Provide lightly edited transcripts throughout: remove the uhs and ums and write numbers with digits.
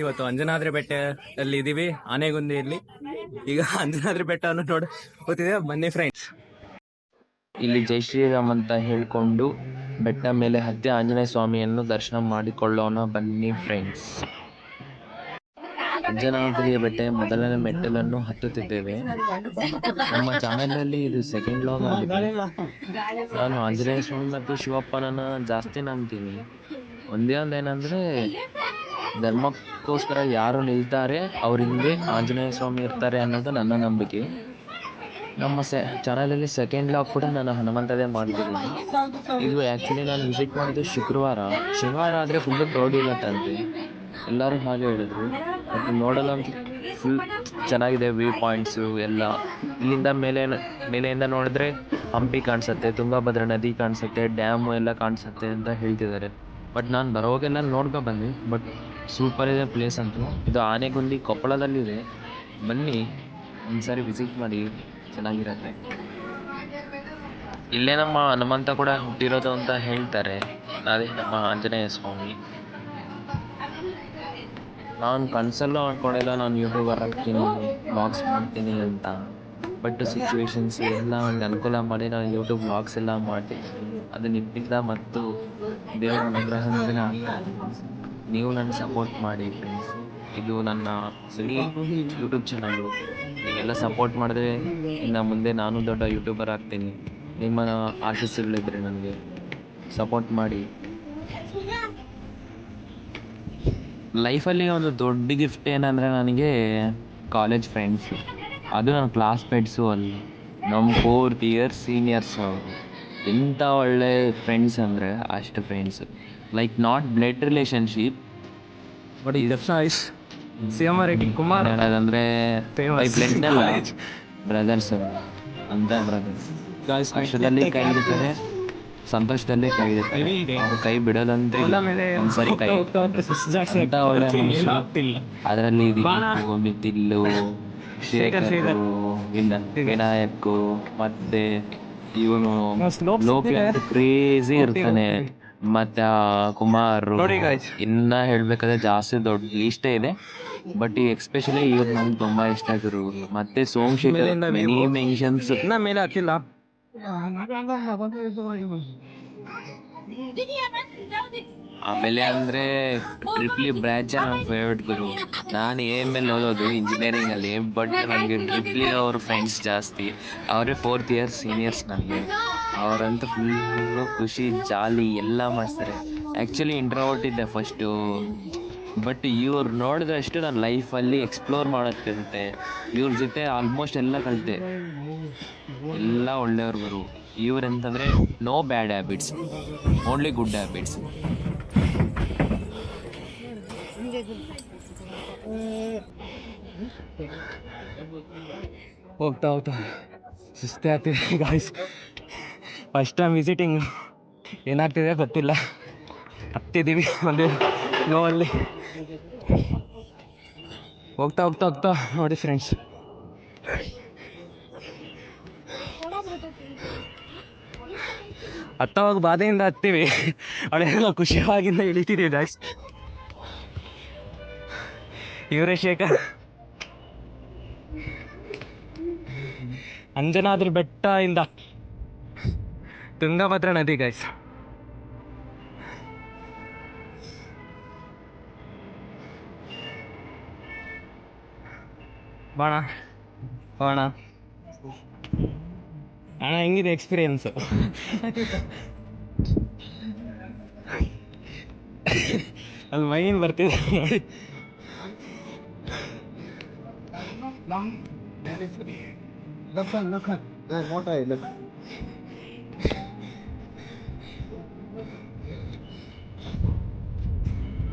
ಇವತ್ತು ಅಂಜನಾದ್ರಿ ಬೆಟ್ಟ ಅಲ್ಲಿ ಇದೀವಿ, ಆನೆಗುಂದಿಯಲ್ಲಿ. ಈಗ ಅಂಜನಾದ್ರಿ ಬೆಟ್ಟವನ್ನು ಗೊತ್ತಿದೆ, ಬನ್ನಿ ಫ್ರೆಂಡ್ಸ್. ಇಲ್ಲಿ ಜೈ ಶ್ರೀರಾಮ್ ಅಂತ ಹೇಳ್ಕೊಂಡು ಬೆಟ್ಟ ಮೇಲೆ ಹತ್ತಿ ಆಂಜನೇಯ ಸ್ವಾಮಿಯನ್ನು ದರ್ಶನ ಮಾಡಿಕೊಳ್ಳೋಣ ಬನ್ನಿ ಫ್ರೆಂಡ್ಸ್. ಅಂಜನಾದ್ರಿ ಬೆಟ್ಟ ಮೊದಲನೇ ಮೆಟ್ಟಲನ್ನು ಹತ್ತುತ್ತಿದ್ದೇವೆ. ನಮ್ಮ ಚಾನೆಲ್ನಲ್ಲಿ ಇದು ಸೆಕೆಂಡ್ ಲಾಗ್ ಆಗಿದೆ. ನಾನು ಆಂಜನೇಯ ಸ್ವಾಮಿ ಮತ್ತು ಶಿವಪ್ಪನನ್ನ ಜಾಸ್ತಿ ನಂಬ್ತೀನಿ. ಒಂದೇನಂದ್ರೆ ಧರ್ಮಕ್ಕೋಸ್ಕರ ಯಾರು ನಿಲ್ತಾರೆ ಅವ್ರ ಹಿಂದೆ ಆಂಜನೇಯ ಸ್ವಾಮಿ ಇರ್ತಾರೆ ಅನ್ನೋದು ನನ್ನ ನಂಬಿಕೆ. ನಮ್ಮ ಚಾನಲಲ್ಲಿ ಸೆಕೆಂಡ್ ಲಾಗ್ ಕೂಡ ನಾನು ಹನುಮಂತದೇ ಮಾಡ್ತಿದ್ದೀನಿ. ಇದು ಆ್ಯಕ್ಚುಲಿ ನಾನು ವಿಸಿಟ್ ಮಾಡಿದ್ದು ಶನಿವಾರ ಆದರೆ ಫುಲ್ಲು ಕ್ರೌಡ್ ಇರುತ್ತಂತೆ, ಎಲ್ಲರೂ ಹಾಗೆ ಹೇಳಿದ್ರು. ಮತ್ತು ನೋಡೋದಂತೂ ಫುಲ್ ಚೆನ್ನಾಗಿದೆ, ವ್ಯೂ ಪಾಯಿಂಟ್ಸು ಎಲ್ಲ. ಇಲ್ಲಿಂದ ಮೇಲೆಯಿಂದ ನೋಡಿದ್ರೆ ಹಂಪಿ ಕಾಣಿಸುತ್ತೆ, ತುಂಗಭದ್ರಾ ನದಿ ಕಾಣಿಸುತ್ತೆ, ಡ್ಯಾಮು ಎಲ್ಲ ಕಾಣಿಸುತ್ತೆ ಅಂತ ಹೇಳ್ತಿದ್ದಾರೆ. ಬಟ್ ನಾನು ಬರೋವಾಗೆಲ್ಲ ನೋಡ್ಕೊ ಬಂದೆ. ಬಟ್ ಸೂಪರ್ ಇದೆ ಪ್ಲೇಸ್ ಅಂತೂ. ಇದು ಆನೆಗುಂದಿ ಕೊಪ್ಪಳದಲ್ಲಿದೆ, ಬನ್ನಿ ಒಂದ್ಸಾರಿ ವಿಸಿಟ್ ಮಾಡಿ, ಚೆನ್ನಾಗಿರುತ್ತೆ. ಇಲ್ಲೇ ನಮ್ಮ ಹನುಮಂತ ಕೂಡ ಹುಟ್ಟಿರೋದು ಅಂತ ಹೇಳ್ತಾರೆ, ಅದೇ ನಮ್ಮ ಆಂಜನೇಯ ಸ್ವಾಮಿ. ನಾನು ಕನಸಲ್ಲೂ ಅಂದ್ಕೊಂಡಿಲ್ಲ ನಾನು ಯೂಟ್ಯೂಬರ್ ಆಗ್ತೀನಿ, ವ್ಲಾಗ್ಸ್ ಮಾಡ್ತೀನಿ ಅಂತ. ಬಟ್ ಸಿಚುವೇಶನ್ಸ್ ಎಲ್ಲ ಒಂದು ಅನುಕೂಲ ಮಾಡಿ ನಾನು ಯೂಟ್ಯೂಬ್ ವ್ಲಾಗ್ಸ್ ಎಲ್ಲ ಮಾಡ್ತಿದ್ದೀನಿ. ಅದು ನಿಮ್ಮಿಂದ ಮತ್ತು ದೇವರ ಅನುಗ್ರಹದಿಂದ ನೀವು ನನ್ನ ಸಪೋರ್ಟ್ ಮಾಡಿ ಫ್ರೆಂಡ್ಸ್. ಇದು ನನ್ನ ಯೂಟ್ಯೂಬ್ ಚಾನಲ್ಲು. ನೀವೆಲ್ಲ ಸಪೋರ್ಟ್ ಮಾಡಿದ್ರೆ ಇನ್ನು ಮುಂದೆ ನಾನು ದೊಡ್ಡ ಯೂಟ್ಯೂಬರ್ ಆಗ್ತೀನಿ. ನಿಮ್ಮ ಆಶೀಸ್ಸುಗಳಿದ್ರೆ ನನಗೆ ಸಪೋರ್ಟ್ ಮಾಡಿ. ಲೈಫಲ್ಲಿ ಒಂದು ದೊಡ್ಡ ಗಿಫ್ಟ್ ಏನಂದರೆ ನನಗೆ ಕಾಲೇಜ್ ಫ್ರೆಂಡ್ಸು, ಅದು ನನ್ನ ಕ್ಲಾಸ್ಮೇಟ್ಸು ಅಲ್ಲ, ನಮ್ಮ 4th ಇಯರ್ ಸೀನಿಯರ್ಸ್ ಅವರು. ಎಂಥ ಒಳ್ಳೆ ಫ್ರೆಂಡ್ಸ್ ಅಂದರೆ ಅಷ್ಟು friends. Like not blood relationship, but Kumar ಹೇಳೋದಂದರೆ ಬೈ ಬ್ಲಡ್ನಲ್ಲ, ಬ್ರದರ್ಸ್ ಅಂತ ಬ್ರದರ್ಸ್. ಕಷ್ಟದಲ್ಲಿ ಕೈ ಹಿಡಿತಾರೆ, ಸಂತೋಷದಲ್ಲೇ ಕೈ ಹಿಡಿತಾರೆ. ಅವ್ರು ಕೈ ಬಿಡೋದಂದ್ರೆ ಒಂದ್ಸರಿ ಕೈ ಅಂತ ಒಳ್ಳೆ ಮನುಷ್ಯ. ಅದರಲ್ಲಿ ಮಿತ್ತಿಲ್ಲು, ಶೇಖರು, ವಿನಾಯಕ್, ಮತ್ತೆ ಇವನು ಲೋಕಿ ಅಂತ ಕ್ರೇಜಿ ಇರ್ತಾನೆ, ಮತ್ತೆ ಕುಮಾರ್. ಇನ್ನ ಹೇಳ್ಬೇಕಾದ್ರೆ ಜಾಸ್ತಿ ದೊಡ್ಡ ಲೀಸ್ಟೇ ಇದೆ. ಬಟ್ ಈ ಎಕ್ಸ್ಪೆಷಲಿ ಇವ್ರು ನಮ್ಗೆ ತುಂಬ ಇಷ್ಟ ಆಗಿರು. ಮತ್ತೆ ಸೋಮಶೇಖರ್ ಮೆನಿ ಮೆನ್ಷನ್ಸ್ ಮೇಲೆ ಹಾಕಿಲ್ಲ. ಆಮೇಲೆ ಅಂದರೆ ಟ್ರಿಪ್ಲಿ ಬ್ರ್ಯಾಚ್ ನನ್ನ ಫೇವ್ರೆಟ್ ಗುರು. ನಾನು ಮೇಲೆ ಓದೋದು ಇಂಜಿನಿಯರಿಂಗಲ್ಲಿ, ಬಟ್ ನನಗೆ ಟ್ರಿಪ್ಲಿ ಅವ್ರ ಫ್ರೆಂಡ್ಸ್ ಜಾಸ್ತಿ. ಅವರೇ 4th ಇಯರ್ ಸೀನಿಯರ್ಸ್ ನನಗೆ. ಅವರಂತೂ ಫುಲ್ಲು ಖುಷಿ, ಜಾಲಿ ಎಲ್ಲ ಮಾಡಿಸ್ತಾರೆ. ಆ್ಯಕ್ಚುಲಿ ಇಂಟ್ರೋವರ್ಟ್ ಇದ್ದೆ ಫಸ್ಟು, ಬಟ್ ಇವ್ರು ನೋಡಿದಷ್ಟು ನನ್ನ ಲೈಫಲ್ಲಿ ಎಕ್ಸ್ಪ್ಲೋರ್ ಮಾಡೋಕ್ಕಿರುತ್ತೆ. ಇವ್ರ ಜೊತೆ ಆಲ್ಮೋಸ್ಟ್ ಎಲ್ಲ ಕಲಿತೆ, ಎಲ್ಲ ಒಳ್ಳೆಯವ್ರು ಗುರು. ಇವ್ರೆಂತಂದರೆ no bad habits, only good habits. ಹೋಗ್ತಾ ಸುಸ್ತೇ ಆಗ್ತಿದೆ ಗಾಯ್ಸ್. ಫಸ್ಟ್ ಟೈಮ್ ವಿಸಿಟಿಂಗ್, ಏನಾಗ್ತಿದೆ ಗೊತ್ತಿಲ್ಲ. ಹತ್ತಿದ್ದೀವಿ ಒಂದು ನೋವಲ್ಲಿ. ಹೋಗ್ತಾ ನೋಡಿ ಫ್ರೆಂಡ್ಸ್, ಹತ್ತವಾಗ ಬಾಧೆಯಿಂದ ಹತ್ತೀವಿ, ಅವಳೆಲ್ಲ ಖುಷಿಯಾಗಿಂದ ಇಳಿತಿದ್ದೀವಿ ಗಾಯ್ಸ್. ಇವರೇ ಶೇಖರ್, ಅಂಜನಾದ್ರಿ ಬೆಟ್ಟ ಇಂದ ತುಂಗಭದ್ರಾ ನದಿ ಗಾಯ್ಸ್. ಬಾಣ ಅಣ್ಣ, ಹೆಂಗಿದೆ ಎಕ್ಸ್ಪೀರಿಯನ್ಸು? ಅಲ್ಲಿ ಮೈನ್ ಬರ್ತಿದೆ ನೋಡಿ.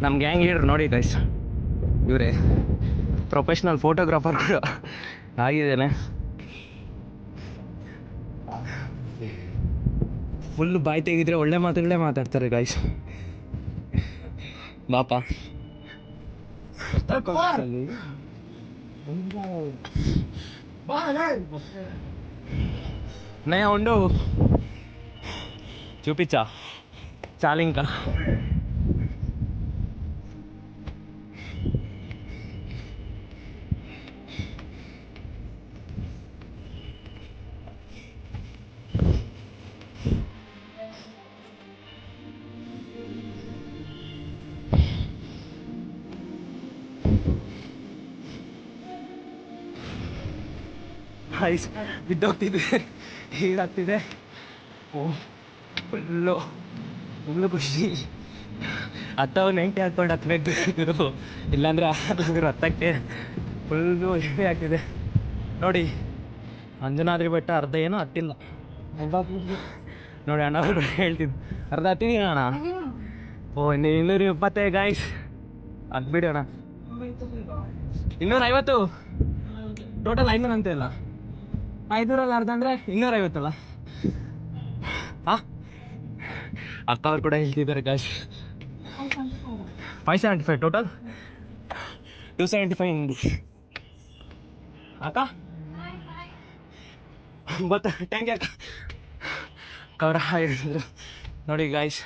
ನಮ್ಮ ಗ್ಯಾಂಗ್ ಲೀಡರ್ ನೋಡಿ ಗೈಸ್, ಇವರೇ ಪ್ರೊಫೆಷ್ನಲ್ ಫೋಟೋಗ್ರಾಫರ್ ಕೂಡ ಆಗಿದ್ದೇನೆ. ಫುಲ್ ಬಾಯಿ ತೆಗಿದ್ರೆ ಒಳ್ಳೆ ಮಾತುಗಳೇ ಮಾತಾಡ್ತಾರೆ ಗಾಯ್ಸ್. ಬಾಪ నయ ఉండు చూపించా చాలు ఇంకా ಐಸ್ ಬಿದ್ದೋಗ್ತಿದ್ವಿ, ಹೀಗಾಗ್ತಿದೆ. ಓ ಫುಲ್ಲು ಫುಲ್ಲು ಖುಷಿ. ಹತ್ತವ 90 ಹಾಕ್ಕೊಂಡು ಹತ್ಬೇಕು, ಇಲ್ಲಾಂದರೆ ಹತ್ತಕ್ಕೆ ಫುಲ್ಲು ಹೆವಿ ಆಗ್ತಿದೆ. ನೋಡಿ ಅಂಜನಾದ್ರಿ ಬೆಟ್ಟ ಅರ್ಧ ಏನೋ ಹತ್ತಿಲ್ಲ. ನೋಡಿ ಅಣ್ಣ ಹೇಳ್ತಿದ್ದು ಅರ್ಧ ಹತ್ತಿದೀನಿ ಅಣ್ಣ. ಓ 225 ಗಾಯ್ಸ್, ಅದು ಬಿಡಿ ಅಣ್ಣ. 250 ಟೋಟಲ್ 500 ಅಂತ ಇಲ್ಲ, 500 ಅರ್ಧ ಅಂದರೆ 250 ಹಾಂ. ಅಕ್ಕ ಅವ್ರು ಕೂಡ ಹೇಳ್ತಿದ್ದಾರೆ ಗಾಯ್ಸ್. 575 ಟೋಟಲ್, 275 ಅಕ್ಕ ಗೊತ್ತಾ ಟ್ಯಾಂಕ್ ಅಕ್ಕ ಕವರ ಹೇಳಿದ್ರು. ನೋಡಿ ಗಾಯ್ಸ್,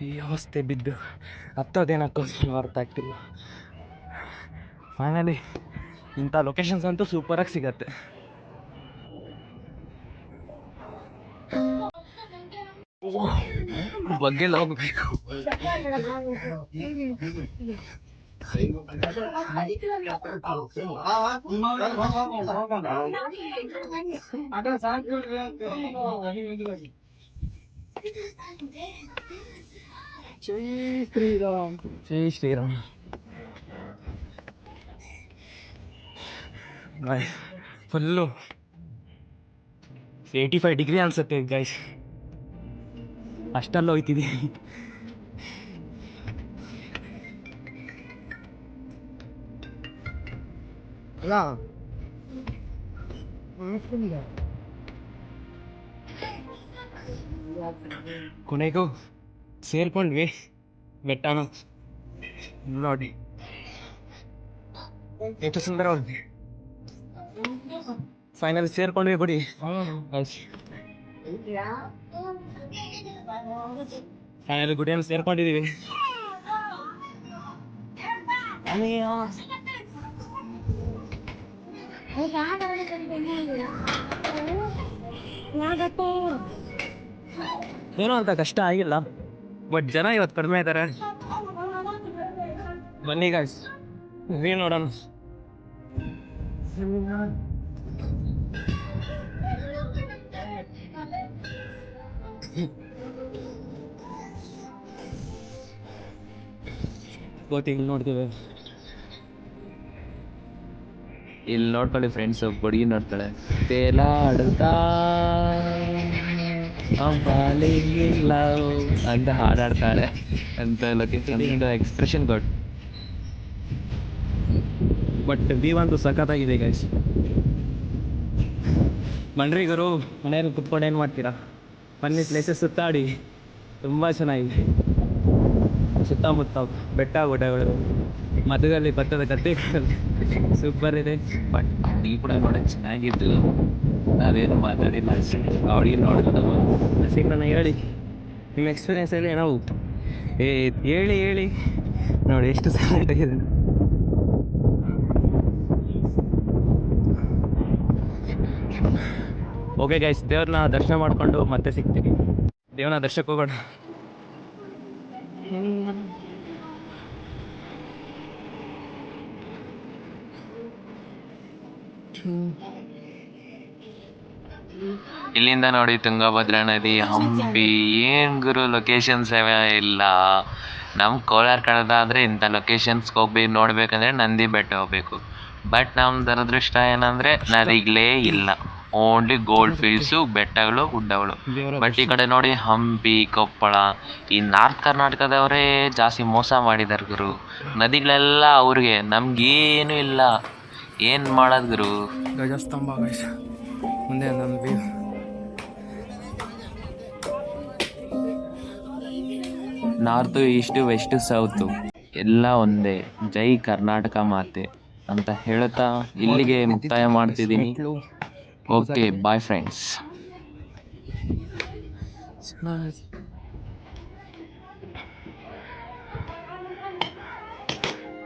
ಈ ಅವಸ್ಥೆ ಬಿದ್ದು ಹತ್ತೋದೇನಕ್ಕೋ ಅರ್ಥ ಆಗ್ತಿಲ್ಲ. ಫೈನಲಿ ಇಂಥ ಲೊಕೇಶನ್ಸ್ ಅಂತೂ ಸೂಪರಾಗಿ ಸಿಗತ್ತೆ. ಬಗ್ಗೆ ಹೋಗ್ಬೇಕು. ಜೈ ಶ್ರೀರಾಮ್, ಜೈ ಶ್ರೀರಾಮ್. ಫುಲ್ಲು 85 ಡಿಗ್ರಿ ಅನ್ಸುತ್ತೆ ಗೈಸ್, ಅಷ್ಟಲ್ಲಿ ಹೋಯ್ತಿದ್ದೀವಿ. ಕೊನೆಗೂ ಸೇರ್ಕೊಂಡ್ವಿ ಬೆಟ್ಟನ. ನೋಡಿ ಎಷ್ಟು ಸುಂದರವಾಗಿ ಫೈನಲ್ ಸೇರ್ಕೊಂಡ್ವಿ ಬಿಡಿ. ಫೈನಲ್ ಗುಡಿಯನ್ನು ಸೇರ್ಕೊಂಡಿದ್ದೀವಿ. ಏನೋ ಅಂತ ಕಷ್ಟ ಆಗಿಲ್ಲ, ಬಟ್ ಜನ ಇವತ್ತು ಕಡಿಮೆ ಇದ್ದಾರೆ. ಬನ್ನಿ ಗಾಯ್ಸ್ ನೋಡೋಣ. ಬೋಟಿಂಗ್ ನೋಡ್ತೀವಿ. ಇಲ್ಲಿ ನೋಡ್ಕೊಳ್ಳಿ ಫ್ರೆಂಡ್ಸ್, ಬಡಿ ನೋಡ್ತಾಳೆ ತೇಲಾಡುತ್ತಾ ಅಂತ ಹಾಡಾಡ್ತಾಳೆ ಅಂತ ಲೊಕೇಶನ್ ಎಕ್ಸ್ಪ್ರೆಷನ್ ಕೊಟ್ಟು. ಬಟ್ ವ್ಯೂ ಅಂತೂ ಸಖತ್ತಾಗಿದೆ ಗೈಸ್. ಮಣ್ರಿಗರು ಮನೆಯಲ್ಲಿ ಕುತ್ಕೊಂಡು ಏನು ಮಾಡ್ತೀರಾ, ಬನ್ನಿ ಪ್ಲೇಸಸ್ ಸುತ್ತಾಡಿ, ತುಂಬ ಚೆನ್ನಾಗಿದೆ. ಸುತ್ತಮುತ್ತ ಬೆಟ್ಟ ಗುಡ್ಡಗಳು, ಮಧ್ಯದಲ್ಲಿ ಭತ್ತದ ಗದ್ದೆಗಳು ಸೂಪರ್ ಇದೆ. ಬಟ್ ನೀವು ಕೂಡ ನೋಡೋಕ್ಕೆ ಚೆನ್ನಾಗಿದ್ದು, ನಾವೇನು ಮಾತಾಡಿಲ್ಲ ಅಷ್ಟೇ, ಅವಳಿಗೆ ನೋಡಿದ ಸಿಗೋಣ. ಹೇಳಿ ನಿಮ್ಮ ಎಕ್ಸ್ಪೀರಿಯನ್ಸ್ ಹೇಳಿ ನಾವು ಹೇಳಿ ಹೇಳಿ ನೋಡಿ ಎಷ್ಟು ಸೈಲೆಂಟಾಗಿದೆ. ಓಕೆ ಗೈಸ್, ದೇವ್ರನ್ನ ದರ್ಶನ ಮಾಡಿಕೊಂಡು ಮತ್ತೆ ಸಿಗ್ತೀವಿ. ದೇವ್ರನ್ನ ದರ್ಶನಕ್ಕೆ ಹೋಗೋಣ. ಇಲ್ಲಿಂದ ನೋಡಿ ತುಂಗಭದ್ರಾ ನದಿ, ಹಂಪಿ, ಏನು ಗುರು ಲೊಕೇಶನ್ಸ್ ಇಲ್ಲ. ನಮ್ಮ ಕೋಲಾರ ಕಡೆದಾದರೆ ಇಂಥ ಲೊಕೇಶನ್ಸ್ಗೆ ಹೋಗ್ಬೇಕು, ನೋಡಬೇಕಂದ್ರೆ ನಂದಿ ಬೆಟ್ಟ ಹೋಗ್ಬೇಕು. ಬಟ್ ನಮ್ಮ ದುರದೃಷ್ಟ ಏನಂದರೆ ನದಿಗಳೇ ಇಲ್ಲ, ಓನ್ಲಿ ಗೋಲ್ಡ್ ಫೀಲ್ಡ್ಸು, ಬೆಟ್ಟಗಳು, ಗುಡ್ಡಗಳು. ಬಟ್ ಈ ಕಡೆ ನೋಡಿ ಹಂಪಿ, ಕೊಪ್ಪಳ, ಈ ನಾರ್ತ್ ಕರ್ನಾಟಕದವರೇ ಜಾಸ್ತಿ ಮೋಸ ಮಾಡಿದಾರೆ ಗುರು. ನದಿಗಳೆಲ್ಲ ಅವ್ರಿಗೆ, ನಮಗೇನು ಇಲ್ಲ. ಏನು ಮಾಡೋದು ಗುರು. ಧ್ವಜಸ್ತಂಭ ಗೈಸ್ ಮುಂದೆ ನನ್ನ view. North, is to, west, south ಎಲ್ಲ ಒಂದೇ. ಜೈ ಕರ್ನಾಟಕ ಮಾತೆ ಅಂತ ಹೇಳ್ತಾ ಇಲ್ಲಿಗೆ ಮುಕ್ತಾಯ ಮಾಡ್ತಿದ್ದೀನಿ. Okay, bye friends.